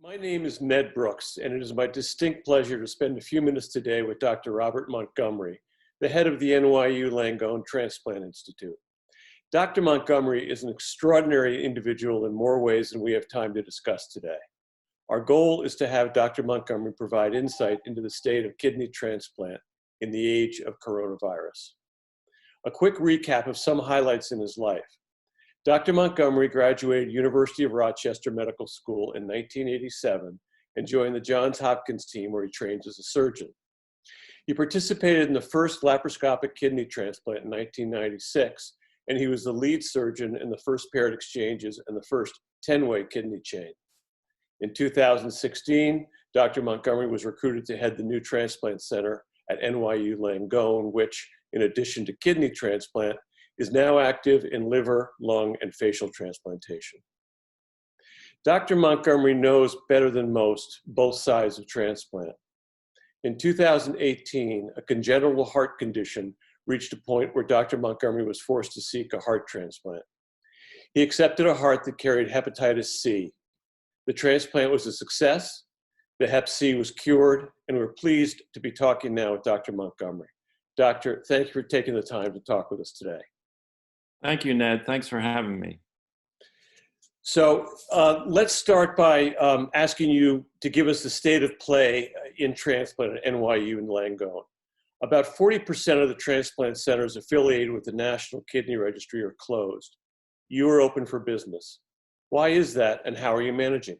My name is Ned Brooks, and it is my distinct pleasure to spend a few minutes today with Dr. Robert Montgomery, the head of the NYU Langone Transplant Institute. Dr. Montgomery is an extraordinary individual in more ways than we have time to discuss today. Our goal is to have Dr. Montgomery provide insight into the state of kidney transplant in the age of coronavirus. A quick recap of some highlights in his life. Dr. Montgomery graduated University of Rochester Medical School in 1987 and joined the Johns Hopkins team where he trained as a surgeon. He participated in the first laparoscopic kidney transplant in 1996, and he was the lead surgeon in the first paired exchanges and the first 10-way kidney chain. In 2016, Dr. Montgomery was recruited to head the new transplant center at NYU Langone, which, in addition to kidney transplant, is now active in liver, lung, and facial transplantation. Dr. Montgomery knows better than most both sides of transplant. In 2018, a congenital heart condition reached a point where Dr. Montgomery was forced to seek a heart transplant. He accepted a heart that carried hepatitis C. The transplant was a success, the hep C was cured, and we're pleased to be talking now with Dr. Montgomery. Doctor, thank you for taking the time to talk with us today. Thank you, Ned. Thanks for having me. So let's start by asking you to give us the state of play in transplant at NYU and Langone. About 40% of the transplant centers affiliated with the National Kidney Registry are closed. You are open for business. Why is that, and how are you managing?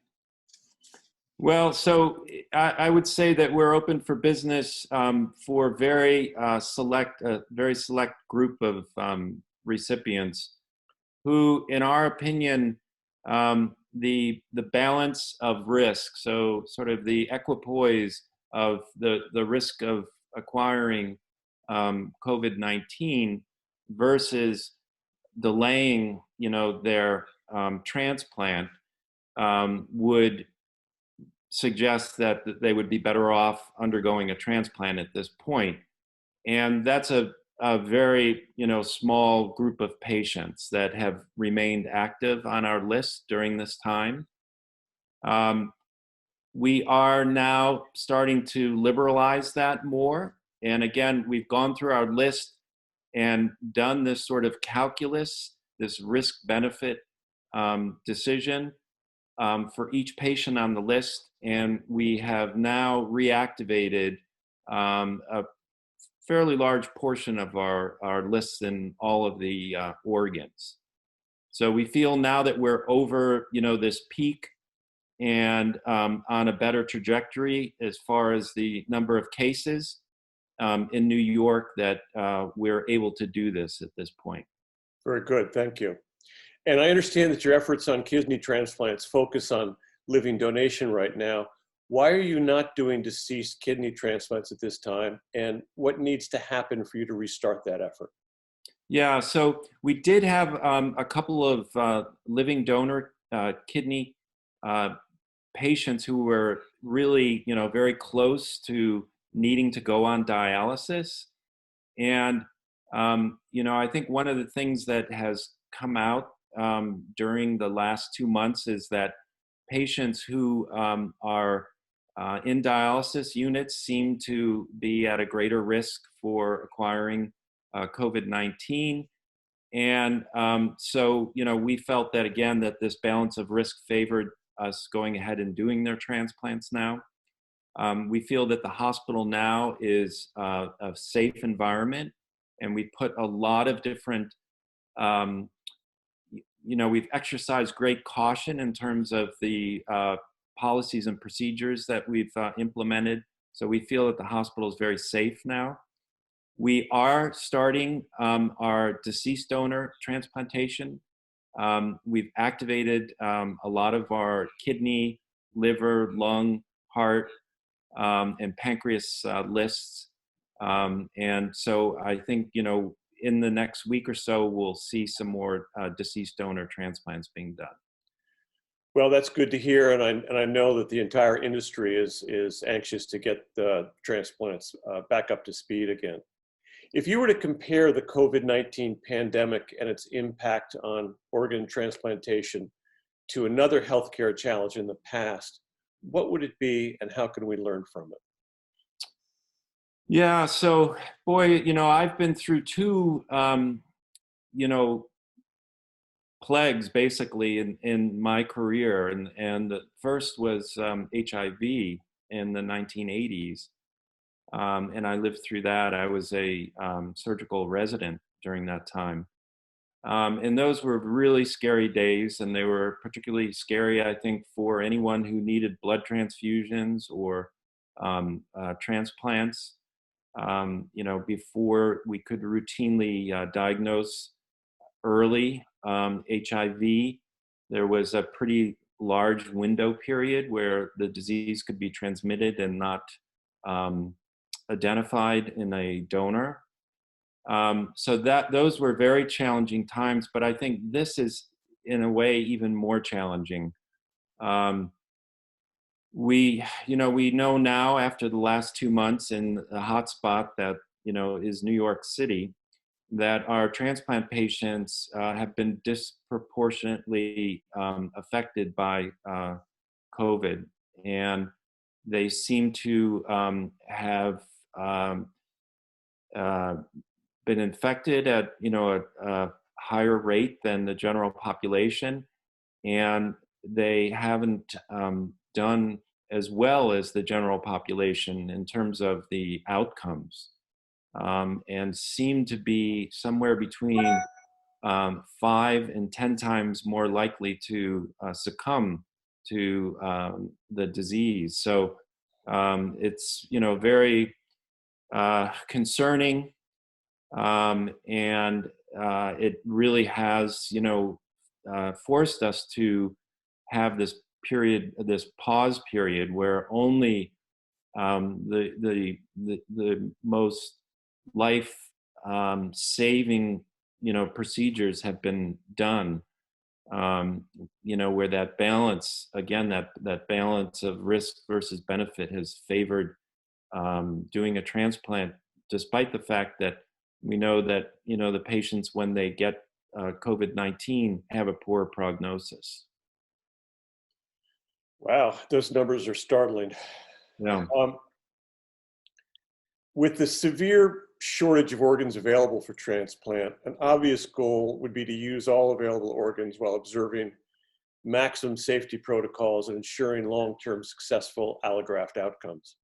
Well, so I would say that we're open for business for a very select group of recipients who, in our opinion, the balance of risk, so sort of the equipoise of the risk of acquiring COVID-19 versus delaying, their transplant would suggest that they would be better off undergoing a transplant at this point. And that's a very, small group of patients that have remained active on our list during this time. We are now starting to liberalize that more. And again, we've gone through our list and done this sort of calculus, this risk-benefit decision for each patient on the list. And we have now reactivated a fairly large portion of our lists in all of the organs. So we feel now that we're over, this peak and on a better trajectory as far as the number of cases in New York that we're able to do this at this point. Very good, thank you. And I understand that your efforts on kidney transplants focus on living donation right now. Why are you not doing deceased kidney transplants at this time? And what needs to happen for you to restart that effort? Yeah, so we did have a couple of living donor kidney patients who were really, very close to needing to go on dialysis. And, I think one of the things that has come out during the last 2 months is that patients who are in dialysis units seem to be at a greater risk for acquiring COVID-19. And so, we felt that, again, that this balance of risk favored us going ahead and doing their transplants now. We feel that the hospital now is a safe environment, and we put a lot of different, we've exercised great caution in terms of the policies and procedures that we've implemented. So we feel that the hospital is very safe now. We are starting our deceased donor transplantation. We've activated a lot of our kidney, liver, lung, heart, and pancreas lists. And so I think, in the next week or so, we'll see some more deceased donor transplants being done. Well, that's good to hear, and I know that the entire industry is anxious to get the transplants back up to speed again. If you were to compare the COVID-19 pandemic and its impact on organ transplantation to another healthcare challenge in the past, what would it be and how can we learn from it? Yeah, so boy, I've been through two, you know, plagues basically in my career, and the first was HIV in the 1980s, and I lived through that. I was a surgical resident during that time. And those were really scary days, and they were particularly scary, I think, for anyone who needed blood transfusions or transplants. Before we could routinely diagnose early HIV, there was a pretty large window period where the disease could be transmitted and not um, identified in a donor. So that those were very challenging times, but I think this is in a way even more challenging. Um, we know now after the last 2 months in the hotspot that is New York City, that our transplant patients have been disproportionately affected by COVID, and they seem to have um, uh, been infected at a higher rate than the general population, and they haven't done as well as the general population in terms of the outcomes, and seem to be somewhere between 5 and 10 times more likely to succumb to the disease. So it's very concerning, and it really has forced us to have this period, this pause period, where only the most life saving procedures have been done. Where that balance, again, that balance of risk versus benefit has favored doing a transplant, despite the fact that we know that the patients, when they get COVID-19, have a poor prognosis. Wow, those numbers are startling. Yeah. Um, with the severe shortage of organs available for transplant, an obvious goal would be to use all available organs while observing maximum safety protocols and ensuring long-term successful allograft outcomes.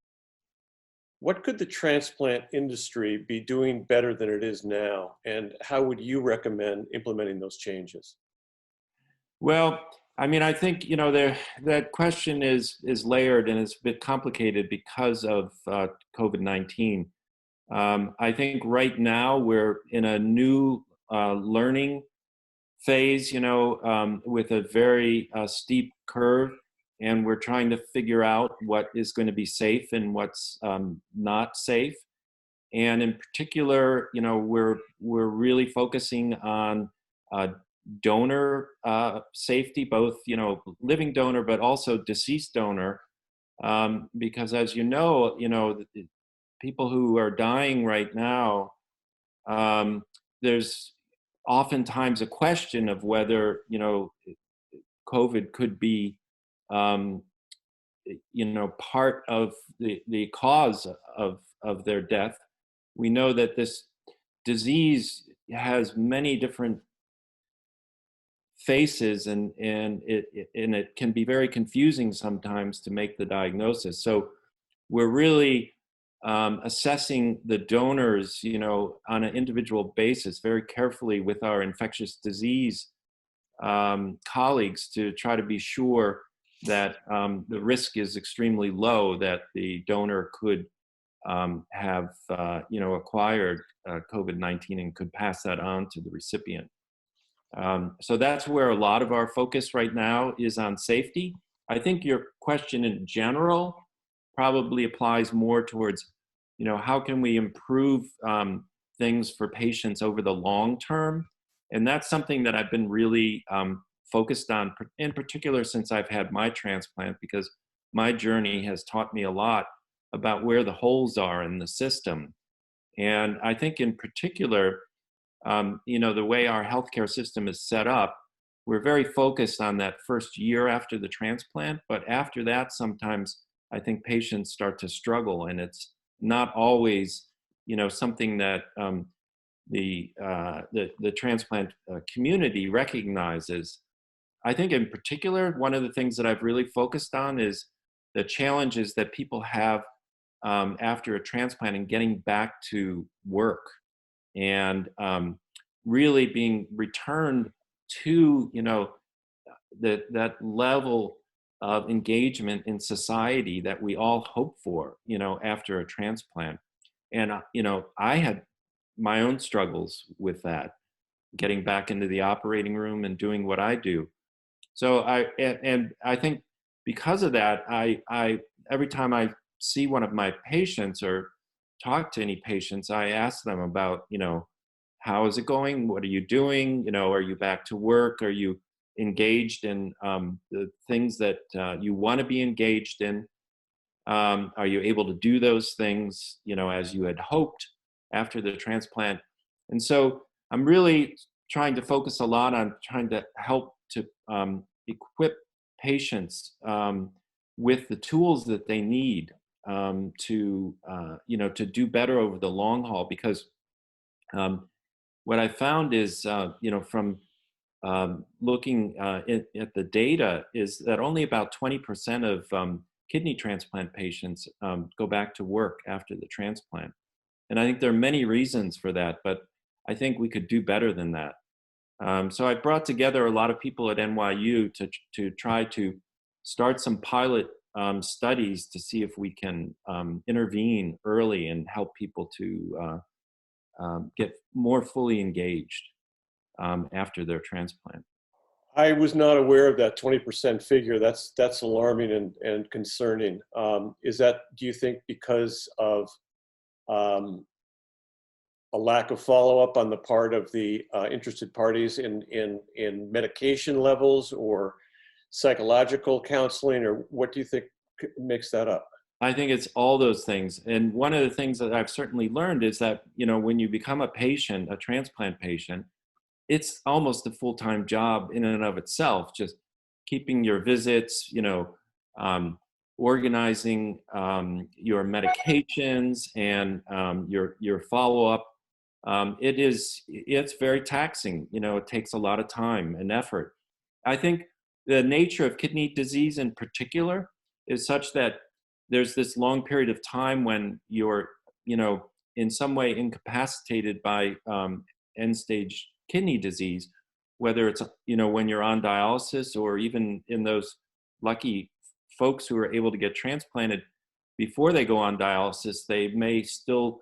What could the transplant industry be doing better than it is now? And how would you recommend implementing those changes? Well, I mean, I think that question is layered and it's a bit complicated because of COVID-19. I think right now we're in a new learning phase, with a very steep curve, and we're trying to figure out what is going to be safe and what's not safe. And in particular, we're really focusing on uh, donor safety, both living donor but also deceased donor, because as the people who are dying right now, there's oftentimes a question of whether COVID could be um, part of the cause of their death. We know that this disease has many different faces, and it can be very confusing sometimes to make the diagnosis. So we're really assessing the donors, on an individual basis, very carefully with our infectious disease colleagues, to try to be sure that the risk is extremely low that the donor could have acquired COVID-19 and could pass that on to the recipient. So that's where a lot of our focus right now is, on safety. I think your question in general probably applies more towards, how can we improve things for patients over the long term? And that's something that I've been really focused on, in particular since I've had my transplant, because my journey has taught me a lot about where the holes are in the system. And I think in particular, the way our healthcare system is set up, we're very focused on that first year after the transplant, but after that, sometimes I think patients start to struggle, and it's not always, something that the transplant community recognizes. I think in particular, one of the things that I've really focused on is the challenges that people have after a transplant and getting back to work, and really being returned to, that level of engagement in society that we all hope for, after a transplant. And, I had my own struggles with that, getting back into the operating room and doing what I do. So I think because of that, I every time I see one of my patients or talk to any patients, I ask them about, how is it going? What are you doing? Are you back to work? Are you engaged in the things that you want to be engaged in? Are you able to do those things, as you had hoped after the transplant? And so I'm really trying to focus a lot on trying to help to equip patients with the tools that they need to do better over the long haul. Because what I found is, from looking at the data, is that only about 20% of kidney transplant patients go back to work after the transplant. And I think there are many reasons for that, but I think we could do better than that. So I brought together a lot of people at NYU to try to start some pilot studies to see if we can intervene early and help people to get more fully engaged after their transplant. I was not aware of that 20% figure. That's alarming and concerning. Is that, do you think, because of a lack of follow-up on the part of the interested parties in medication levels or psychological counseling, or what do you think makes that up? I think it's all those things. And one of the things that I've certainly learned is that, when you become a patient, a transplant patient, it's almost a full-time job in and of itself, just keeping your visits, organizing your medications and your follow-up. It's very taxing. It takes a lot of time and effort. I think the nature of kidney disease in particular is such that there's this long period of time when you're, in some way incapacitated by end-stage kidney disease, whether it's, when you're on dialysis, or even in those lucky folks who are able to get transplanted before they go on dialysis, they may still,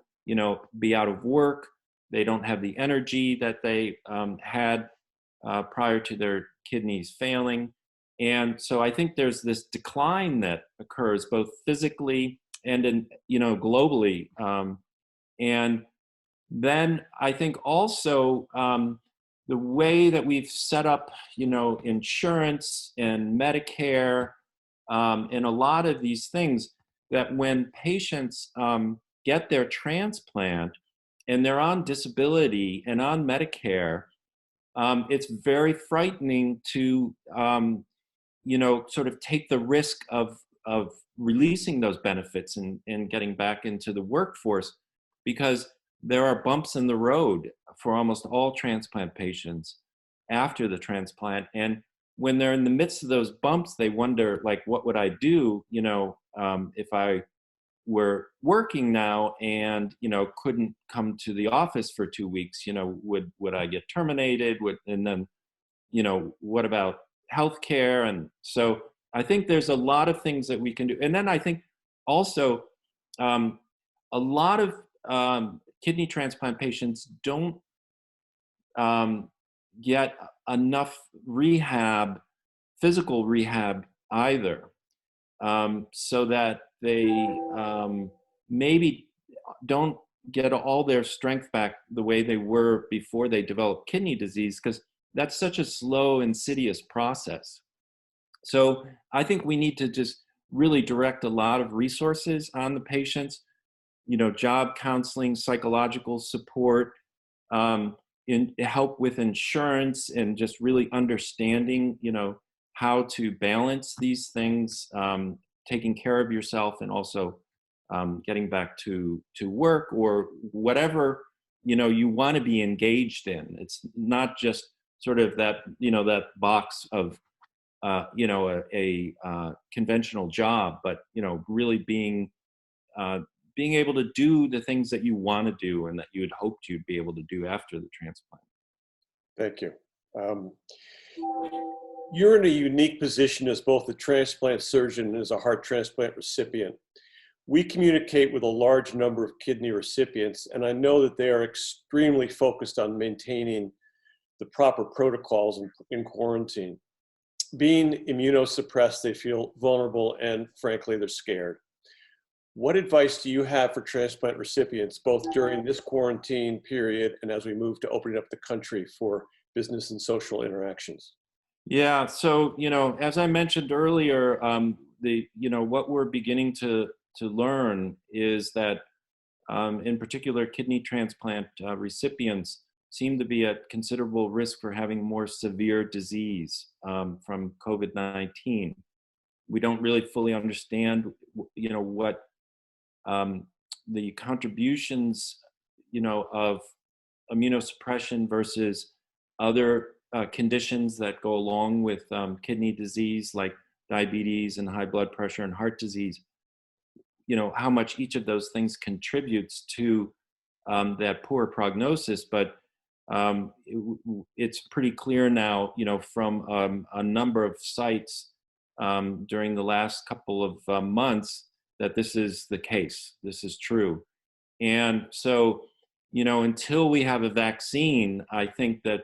be out of work. They don't have the energy that they had prior to their kidneys failing. And so I think there's this decline that occurs both physically and globally. And then I think also the way that we've set up, insurance and Medicare and a lot of these things, that when patients get their transplant and they're on disability and on Medicare, it's very frightening to sort of take the risk of releasing those benefits and getting back into the workforce, because there are bumps in the road for almost all transplant patients after the transplant. And when they're in the midst of those bumps, they wonder, like, what would I do, if I were working now and, couldn't come to the office for 2 weeks, would I get terminated? And then, what about healthcare? And so I think there's a lot of things that we can do. And then I think also a lot of kidney transplant patients don't get enough rehab, physical rehab either, so that they maybe don't get all their strength back the way they were before they developed kidney disease, because that's such a slow, insidious process. So I think we need to just really direct a lot of resources on the patients, job counseling, psychological support, help with insurance and just really understanding, how to balance these things, taking care of yourself and also getting back to work or whatever, you want to be engaged in. It's not just sort of that, that box of, a conventional job, but, really being able to do the things that you want to do and that you had hoped you'd be able to do after the transplant. Thank you. You're in a unique position as both a transplant surgeon and as a heart transplant recipient. We communicate with a large number of kidney recipients, and I know that they are extremely focused on maintaining the proper protocols in quarantine. Being immunosuppressed, they feel vulnerable and frankly, they're scared. What advice do you have for transplant recipients, both during this quarantine period and as we move to opening up the country for business and social interactions? Yeah, so, as I mentioned earlier, what we're beginning to learn is that, in particular, kidney transplant recipients seem to be at considerable risk for having more severe disease from COVID-19. We don't really fully understand, what the contributions, of immunosuppression versus other conditions that go along with kidney disease, like diabetes and high blood pressure and heart disease. How much each of those things contributes to that poor prognosis. But it's pretty clear now, from a number of sites during the last couple of months that this is the case. This is true. And so, until we have a vaccine, I think that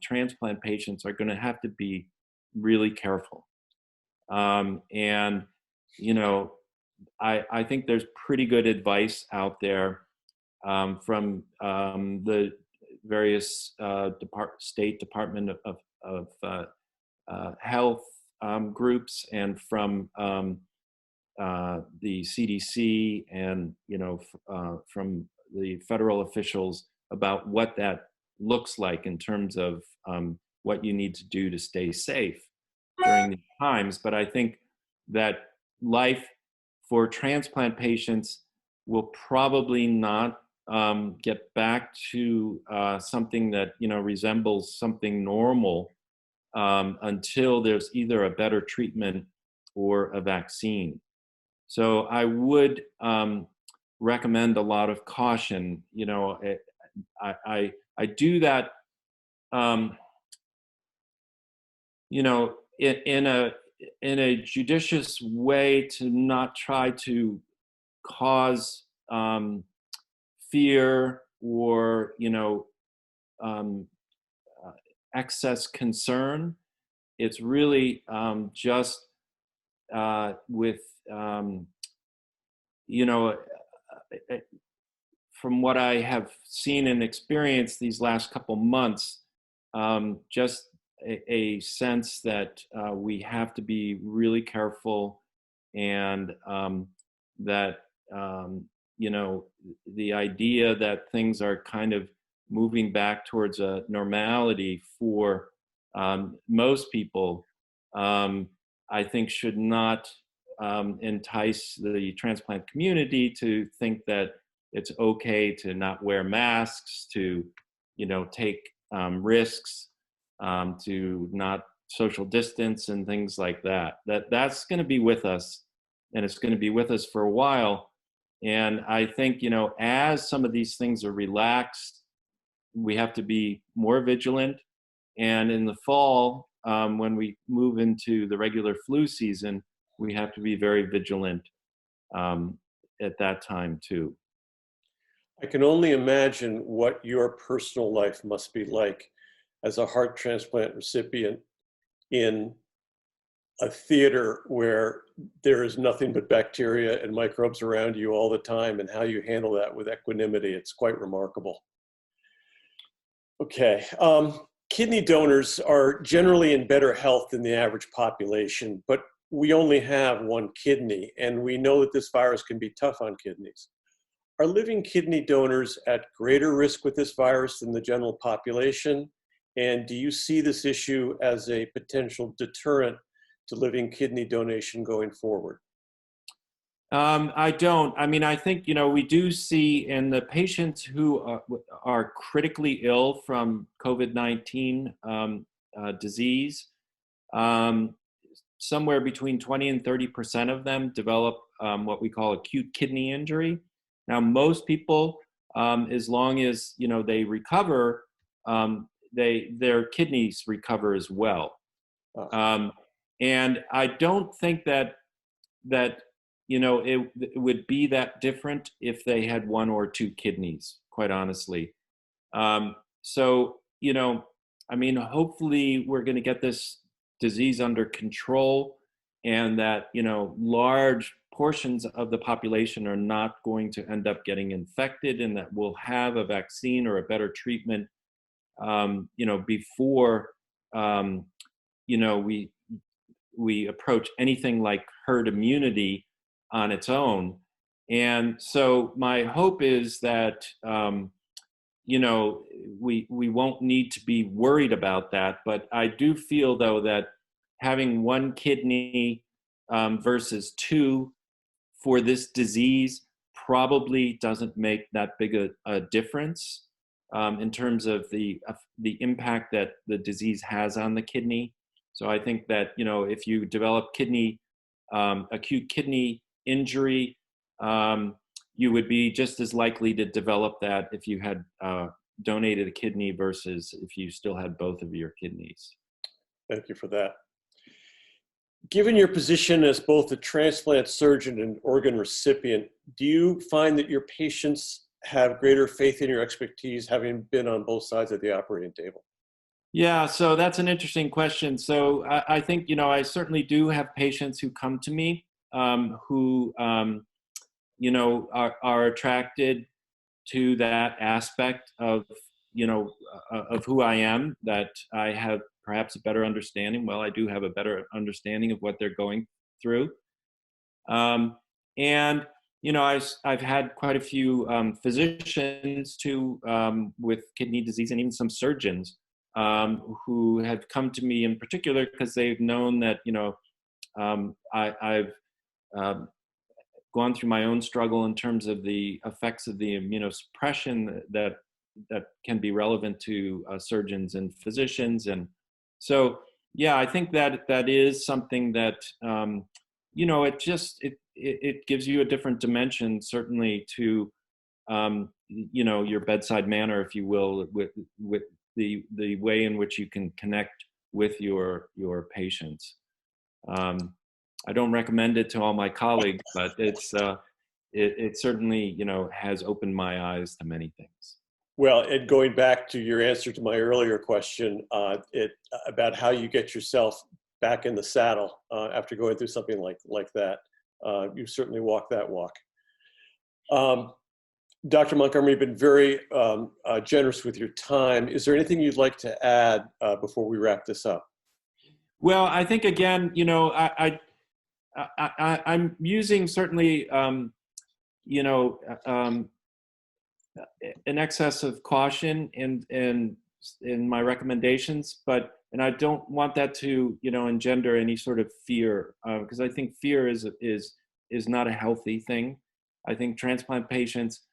transplant patients are going to have to be really careful. And, I think there's pretty good advice out there from the various state Department of Health groups and from the CDC and, from the federal officials about what that looks like in terms of what you need to do to stay safe during these times. But I think that life for transplant patients will probably not get back to something that resembles something normal until there's either a better treatment or a vaccine. So I would recommend a lot of caution. I do that, in a judicious way to not try to cause fear or excess concern. It's really just with from what I have seen and experienced these last couple months, just a sense that we have to be really careful, and that the idea that things are kind of moving back towards a normality for most people, I think should not entice the transplant community to think that it's okay to not wear masks, to take risks, to not social distance and things like that. That's going to be with us, and it's going to be with us for a while. And I think as some of these things are relaxed, we have to be more vigilant. And in the fall, when we move into the regular flu season, we have to be very vigilant at that time too. I can only imagine what your personal life must be like as a heart transplant recipient in a theater where there is nothing but bacteria and microbes around you all the time, and how you handle that with equanimity. It's quite remarkable. Okay. Kidney donors are generally in better health than the average population, but we only have one kidney, and we know that this virus can be tough on kidneys. Are living kidney donors at greater risk with this virus than the general population? And do you see this issue as a potential deterrent to living kidney donation going forward? I don't. I mean, I think, we do see in the patients who are critically ill from COVID-19 disease, um, somewhere between 20 and 30% of them develop what we call acute kidney injury. Now, most people, as long as, they recover, their kidneys recover as well. Uh, Um, and I don't think that it would be that different if they had one or two kidneys, quite honestly. So, I mean, hopefully we're going to get this disease under control, and that, large portions of the population are not going to end up getting infected, and that we'll have a vaccine or a better treatment, before, um, we approach anything like herd immunity on its own. And so my hope is that, we won't need to be worried about that. But I do feel, though, that having one kidney versus two for this disease probably doesn't make that big a difference in terms of the impact that the disease has on the kidney. So I think that, if you develop acute kidney injury, you would be just as likely to develop that if you had donated a kidney versus if you still had both of your kidneys. Thank you for that. Given your position as both a transplant surgeon and organ recipient, do you find that your patients have greater faith in your expertise, having been on both sides of the operating table? Yeah, so that's an interesting question. So I think, I certainly do have patients who come to me who, are attracted to that aspect of who I am, that I have perhaps a better understanding. Well, I do have a better understanding of what they're going through. And, I've had quite a few physicians too with kidney disease, and even some surgeons who have come to me in particular because they've known that, I've gone through my own struggle in terms of the effects of the immunosuppression that can be relevant to surgeons and physicians. And so, yeah, I think that is something that, it gives you a different dimension, certainly, to, your bedside manner, if you will, with the way in which you can connect with your patients. I don't recommend it to all my colleagues, but it certainly, has opened my eyes to many things. Well, and going back to your answer to my earlier question, about how you get yourself back in the saddle after going through something like that, you certainly walk that walk. Dr. Montgomery, you've been very generous with your time. Is there anything you'd like to add before we wrap this up? Well, I think, again, I'm using certainly, an excess of caution in my recommendations, and I don't want that to, engender any sort of fear, because I think fear is not a healthy thing. I think transplant patients,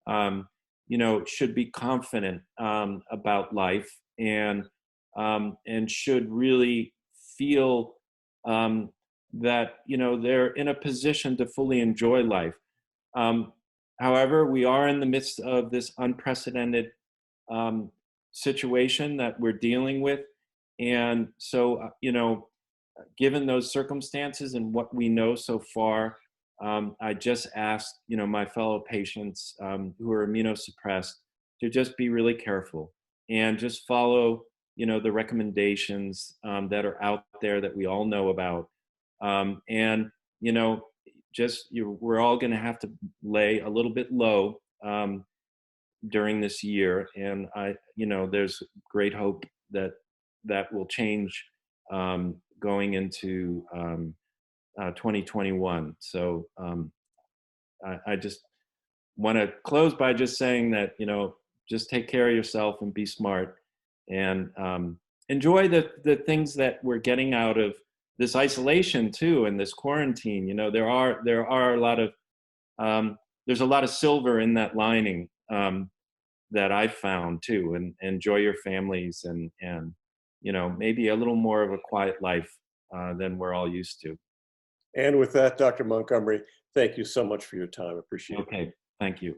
should be confident about life, and should really feel that, they're in a position to fully enjoy life. However, we are in the midst of this unprecedented situation that we're dealing with. And so, given those circumstances and what we know so far, I just asked, my fellow patients who are immunosuppressed to just be really careful and just follow, the recommendations that are out there that we all know about. And, we're all going to have to lay a little bit low during this year. And there's great hope that will change going into 2021. So I just want to close by just saying that, just take care of yourself and be smart, and enjoy the things that we're getting out of this isolation too, and this quarantine. There are a lot of there's a lot of silver in that lining, that I've found too. And enjoy your families, and maybe a little more of a quiet life than we're all used to. And with that, Dr. Montgomery, thank you so much for your time. Appreciate it. Okay, thank you.